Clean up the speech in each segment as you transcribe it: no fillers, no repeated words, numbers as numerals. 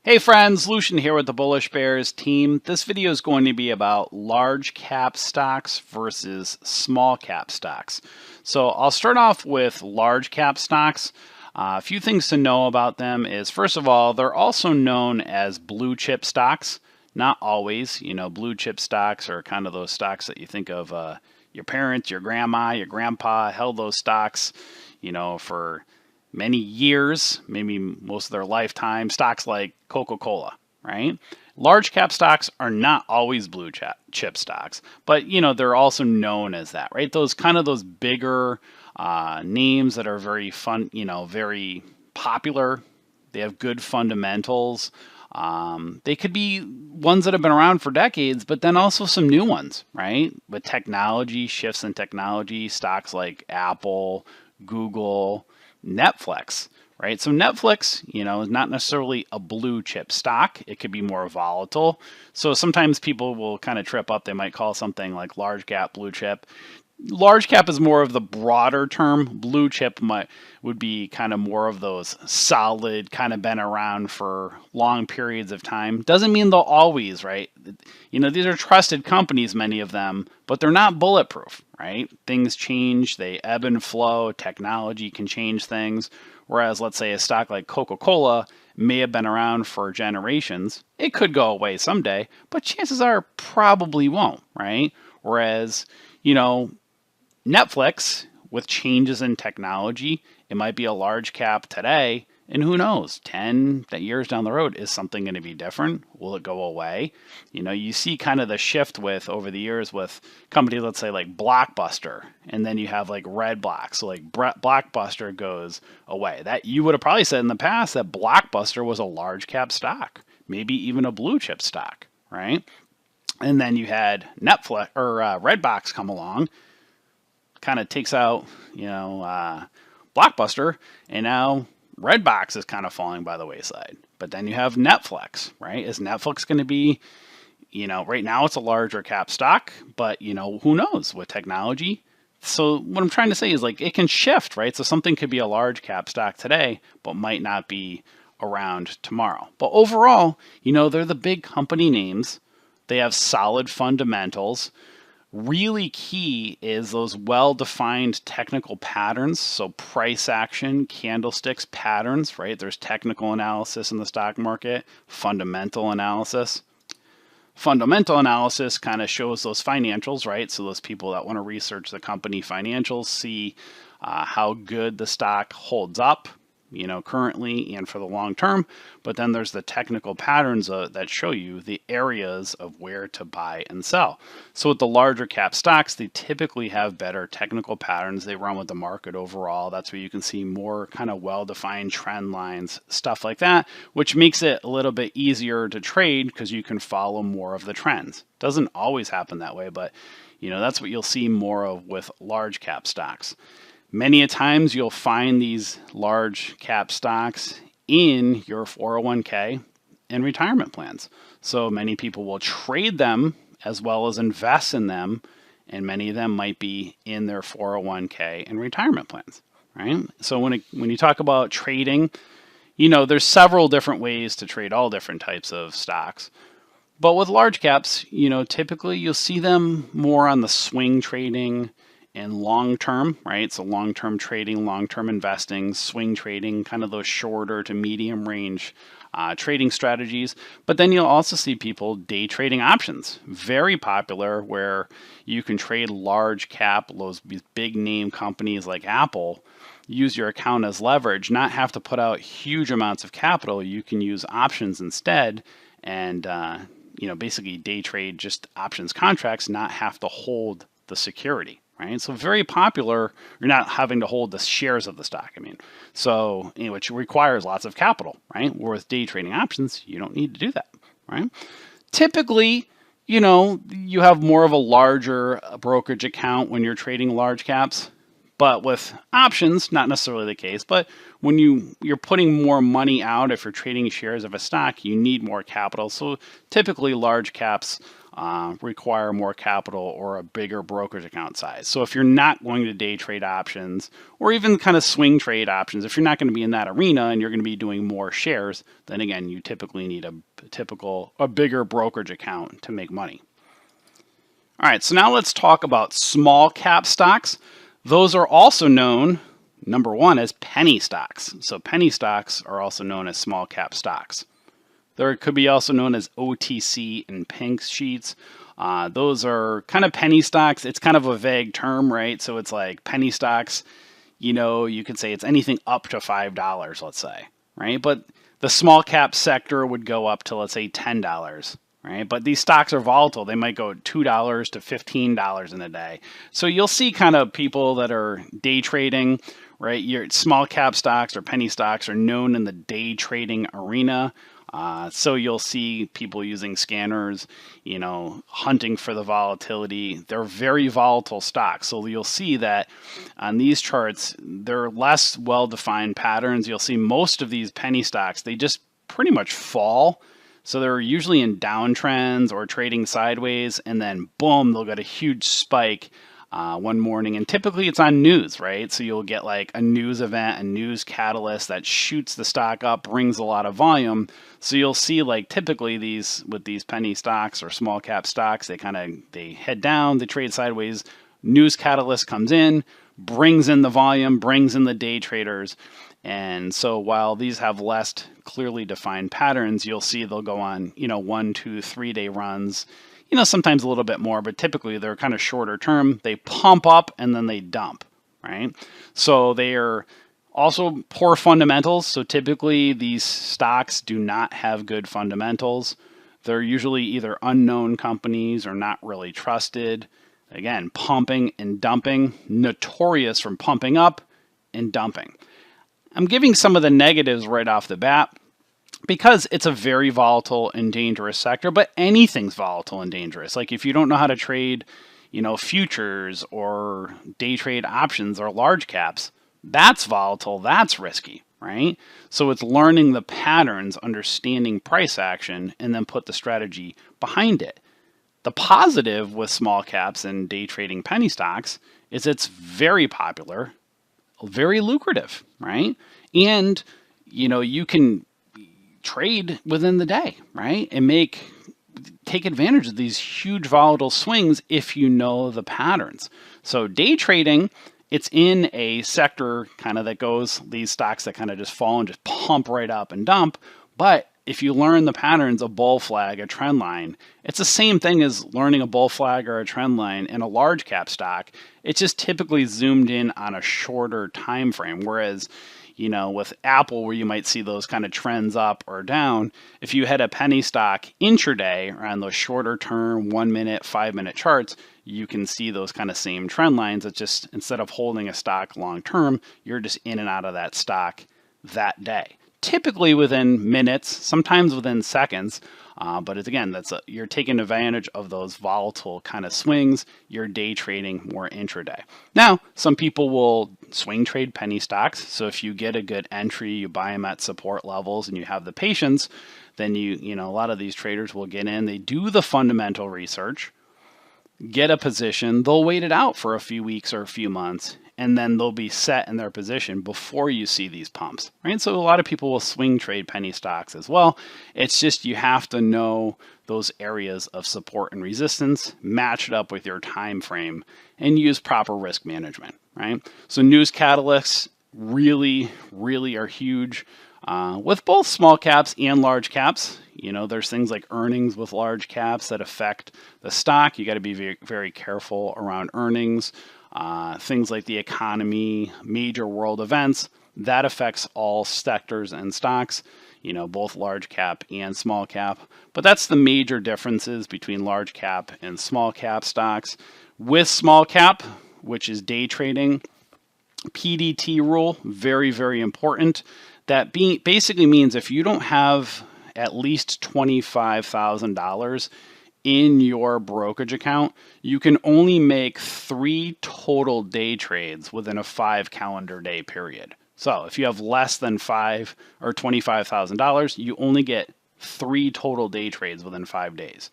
Hey friends, Lucian here with the Bullish Bears team. This video is going to be about large cap stocks versus small cap stocks. So I'll start off with large cap stocks. A few things to know about them is, first of all, they're also known as blue chip stocks. Not always, blue chip stocks are kind of those stocks that you think of your parents, your grandma, your grandpa held those stocks, for many years, maybe most of their lifetime, stocks like Coca-Cola, right? Large cap stocks are not always blue chip stocks, but they're also known as that, right? Those bigger names that are very fun, very popular. They have good fundamentals. They could be ones that have been around for decades, but then also some new ones, right? With technology, shifts in technology, stocks like Apple, Google, Netflix, right? So Netflix, is not necessarily a blue chip stock. It could be more volatile. So sometimes people will kind of trip up. They might call something like large cap blue chip. Large cap is more of the broader term. Blue chip would be kind of more of those solid, kind of been around for long periods of time. Doesn't mean they'll always, right? These are trusted companies, many of them, but they're not bulletproof, right? Things change, they ebb and flow. Technology can change things. Whereas, let's say a stock like Coca-Cola may have been around for generations. It could go away someday, but chances are probably won't, right? Whereas, Netflix, with changes in technology, it might be a large cap today, and who knows, 10 years down the road, is something going to be different? Will it go away? You see kind of the shift over the years with companies, let's say like Blockbuster, and then you have like Redbox. So like Blockbuster goes away. That you would have probably said in the past that Blockbuster was a large cap stock, maybe even a blue chip stock, right? And then you had Netflix or Redbox come along, kind of takes out, Blockbuster, and now Redbox is kind of falling by the wayside. But then you have Netflix, right? Is Netflix going to be, right now it's a larger cap stock, but, who knows with technology? So what I'm trying to say is like it can shift, right? So something could be a large cap stock today, but might not be around tomorrow. But overall, they're the big company names. They have solid fundamentals. Really key is those well-defined technical patterns. So price action, candlesticks, patterns, right? There's technical analysis in the stock market, fundamental analysis. Fundamental analysis kind of shows those financials, right? So those people that want to research the company financials see how good the stock holds up, currently and for the long term. But then there's the technical patterns that show you the areas of where to buy and sell. So with the larger cap stocks, they typically have better technical patterns. They run with the market overall. That's where you can see more kind of well-defined trend lines, stuff like that, which makes it a little bit easier to trade because you can follow more of the trends. Doesn't always happen that way, but that's what you'll see more of with large cap stocks. Many a times you'll find these large cap stocks in your 401k and retirement plans. So many people will trade them as well as invest in them, and many of them might be in their 401k and retirement plans, right? So when you talk about trading, there's several different ways to trade all different types of stocks. But with large caps, typically you'll see them more on the swing trading and long term, right? So long term trading, long term investing, swing trading, kind of those shorter to medium range trading strategies. But then you'll also see people day trading options, very popular, where you can trade large cap, those big name companies like Apple, use your account as leverage, not have to put out huge amounts of capital. You can use options instead and basically day trade just options contracts, not have to hold the security. Right? So very popular. You're not having to hold the shares of the stock. So which requires lots of capital, right? Where with day trading options, you don't need to do that, right? Typically, you have more of a larger brokerage account when you're trading large caps, But with options, not necessarily the case. But when you're putting more money out, if you're trading shares of a stock, you need more capital. So typically large caps require more capital or a bigger brokerage account size. So if you're not going to day trade options or even kind of swing trade options, if you're not going to be in that arena and you're going to be doing more shares, then again, you typically need a bigger brokerage account to make money. All right, so now let's talk about small cap stocks. Those are also known, number one, as penny stocks. So penny stocks are also known as small cap stocks. There could be also known as OTC and pink sheets. Those are kind of penny stocks. It's kind of a vague term, right? So it's like penny stocks, you could say it's anything up to $5, let's say, right? But the small cap sector would go up to, let's say, $10, right? But these stocks are volatile. They might go $2 to $15 in a day. So you'll see kind of people that are day trading, right? Your small cap stocks or penny stocks are known in the day trading arena. So you'll see people using scanners, hunting for the volatility. They're very volatile stocks. So you'll see that on these charts, they're less well-defined patterns. You'll see most of these penny stocks, they just pretty much fall. So they're usually in downtrends or trading sideways, and then boom, they'll get a huge spike one morning, and typically it's on news, right? So you'll get like a news event, a news catalyst that shoots the stock up, brings a lot of volume. So you'll see like typically with these penny stocks or small cap stocks, they head down, they trade sideways, news catalyst comes in, brings in the volume, brings in the day traders. And so while these have less clearly defined patterns, you'll see they'll go on, 1, 2, 3 day runs, sometimes a little bit more, but typically they're kind of shorter term. They pump up and then they dump, right? So they are also poor fundamentals. So typically these stocks do not have good fundamentals. They're usually either unknown companies or not really trusted. Again, pumping and dumping, notorious from pumping up and dumping. I'm giving some of the negatives right off the bat, because it's a very volatile and dangerous sector, but anything's volatile and dangerous. Like if you don't know how to trade, futures or day trade options or large caps, that's volatile, that's risky, right? So it's learning the patterns, understanding price action, and then put the strategy behind it. The positive with small caps and day trading penny stocks is it's very popular, very lucrative, right? And, you can trade within the day, right? And take advantage of these huge volatile swings if you know the patterns. So day trading, it's in a sector kind of that goes, these stocks that kind of just fall and just pump right up and dump. But if you learn the patterns, a bull flag, a trend line, it's the same thing as learning a bull flag or a trend line in a large cap stock. It's just typically zoomed in on a shorter time frame. Whereas, with Apple, where you might see those kind of trends up or down, if you had a penny stock intraday or on those shorter term 1 minute, 5 minute charts, you can see those kind of same trend lines. It's just instead of holding a stock long term, you're just in and out of that stock that day. Typically within minutes, sometimes within seconds, but again, you're taking advantage of those volatile kind of swings. You're day trading more intraday. Now, some people will swing trade penny stocks. So if you get a good entry, you buy them at support levels, and you have the patience, then a lot of these traders will get in. They do the fundamental research, get a position. They'll wait it out for a few weeks or a few months, and then they'll be set in their position before you see these pumps, right? So a lot of people will swing trade penny stocks as well. It's just you have to know those areas of support and resistance, match it up with your time frame, and use proper risk management, right? So news catalysts really, really are huge with both small caps and large caps. There's things like earnings with large caps that affect the stock. You got to be very, very careful around earnings. Things like the economy, major world events, that affects all sectors and stocks, both large cap and small cap. But that's the major differences between large cap and small cap stocks. With small cap, which is day trading, PDT rule, very, very important. That basically means if you don't have at least $25,000 in your brokerage account, you can only make 3 total day trades within a 5 calendar day period. So if you have less than $5 or $25,000, you only get 3 total day trades within 5 days.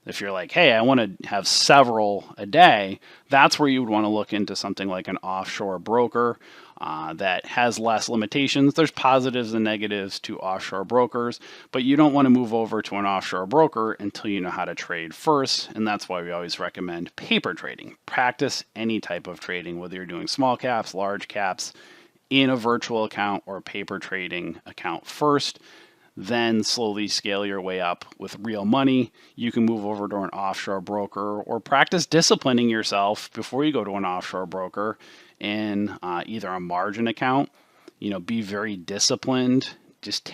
If you're like, hey, I want to have several a day, that's where you would want to look into something like an offshore broker that has less limitations. There's positives and negatives to offshore brokers, but you don't want to move over to an offshore broker until you know how to trade first. And that's why we always recommend paper trading. Practice any type of trading, whether you're doing small caps, large caps, in a virtual account or paper trading account first. Then slowly scale your way up with real money. You can move over to an offshore broker or practice disciplining yourself before you go to an offshore broker in either a margin account. Be very disciplined. Just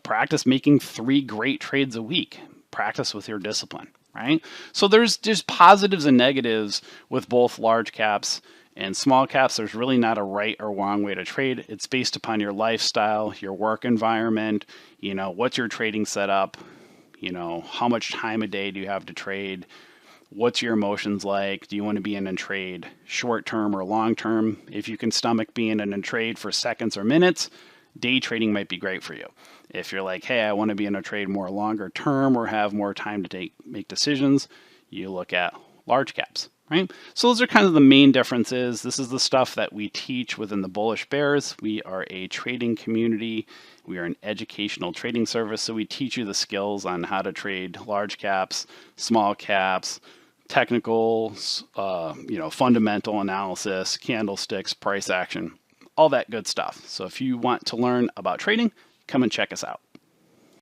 practice making 3 great trades a week. Practice with your discipline, right? So there's just positives and negatives with both large caps and small caps. There's really not a right or wrong way to trade. It's based upon your lifestyle, your work environment, what's your trading setup, how much time a day do you have to trade, what's your emotions like, do you want to be in a trade short term or long term? If you can stomach being in a trade for seconds or minutes, day trading might be great for you. If you're like, hey, I want to be in a trade more longer term or have more time to make decisions, you look at large caps. Right? So those are kind of the main differences. This is the stuff that we teach within the Bullish Bears. We are a trading community. We are an educational trading service. So we teach you the skills on how to trade large caps, small caps, technicals, fundamental analysis, candlesticks, price action, all that good stuff. So if you want to learn about trading, come and check us out.